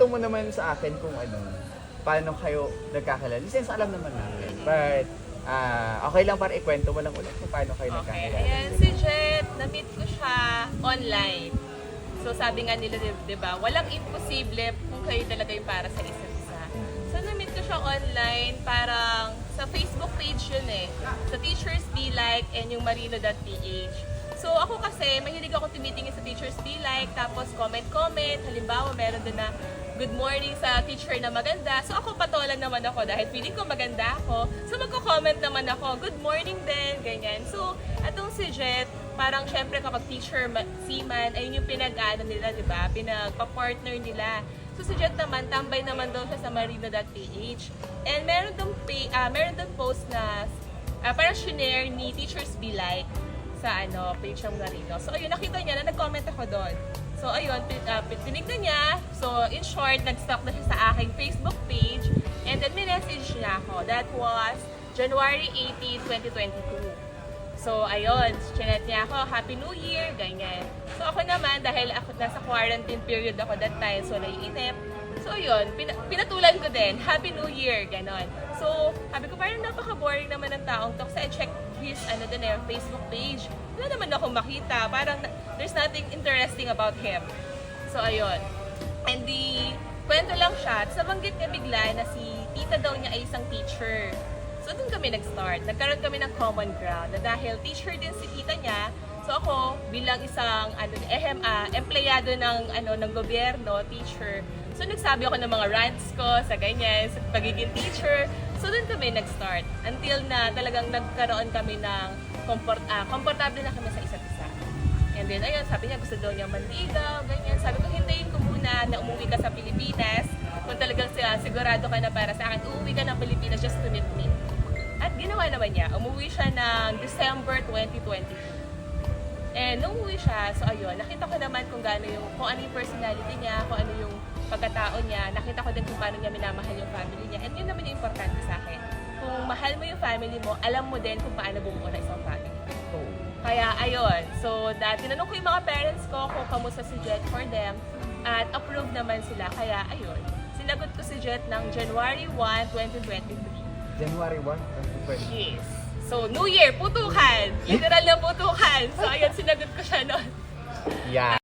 ikwento mo naman sa akin kung paano kayo nagkakilala. Since alam naman natin. But, okay lang para ikwento mo lang ulit kung paano kayo Okay, nagkakilala. ayan, si Jet, na-meet ko siya online. So sabi nga nila, di ba, walang imposible kung kayo talaga yung para sa isa't isa. So na-meet ko siya online, parang sa Facebook page yun eh. Sa Teachers Be Like and yung marino.ph. So ako kasi, mahilig ako tumitingin sa Teachers Be Like, tapos comment-comment. Halimbawa, meron din na good morning sa teacher na maganda. So ako patolan naman ako dahil feeling ko maganda ako. So magko-comment naman ako, good morning din, ganyan. So atong si Jet, parang syempre kapag teacher seaman, ayun yung pinag-ano nila, di ba? Pinagpa-partner nila. So si Jet naman, tambay naman daw siya sa marino.ph. And meron dong post na parang shinare ni Teachers Be Like sa page ng Marino. So ayun, nakita niya na nag-comment ako doon. So ayun, tinignan niya. So in short, nag-stalk na siya sa aking Facebook page. And then minessage niya ako. That was January 18, 2022. So ayun, chinet niya ako, Happy New Year, ganyan. So ako naman, dahil ako nasa quarantine period ako that time, so naiinip. So ayun, pinatulan ko din, Happy New Year, ganon. So sabi ko, parang napaka-boring naman ng taong to. Kasi I checked his Facebook page. Wala naman akong makita, parang there's nothing interesting about him. So ayun. And kwento lang siya, at nabanggit niya bigla na si tita daw niya ay isang teacher. So doon kami nag-start. Nagkaroon kami ng common ground na dahil teacher din si tita niya. So ako bilang isang empleyado ng gobyerno, teacher. So nagsabi ako ng mga rants ko sa ganyan, sa pagiging teacher. So doon kami nag-start until na talagang nagkaroon kami ng komportable na kami sa isa't isa. And then ayun, sabi niya gusto daw niya manligaw, ganyan. Sabi ko, hintayin ko muna na umuwi ka sa Pilipinas. Kung talagang sigurado ka na para sa akin, uuwi ka ng Pilipinas just to meet me. At ginawa naman niya, umuwi siya ng December 2022. And nung umuwi siya, so ayun, nakita ko naman kung ano yung personality niya, kung ano yung pagkatao niya. Nakita ko din kung paano niya minamahal yung family niya. And yun naman yung importante sa akin. Kung mahal mo yung family mo, alam mo din kung paano bumuo na isang family. Kaya ayun, so tinanong ko yung mga parents ko kung kamusta si Jet for them. At approve naman sila. Kaya ayun, sinagot ko si Jet ng January 1, 2023. January 1, 2020. Yes. So, New Year, putukan! Literal na putukan. So, ayun, sinagot ko siya noon. Yeah.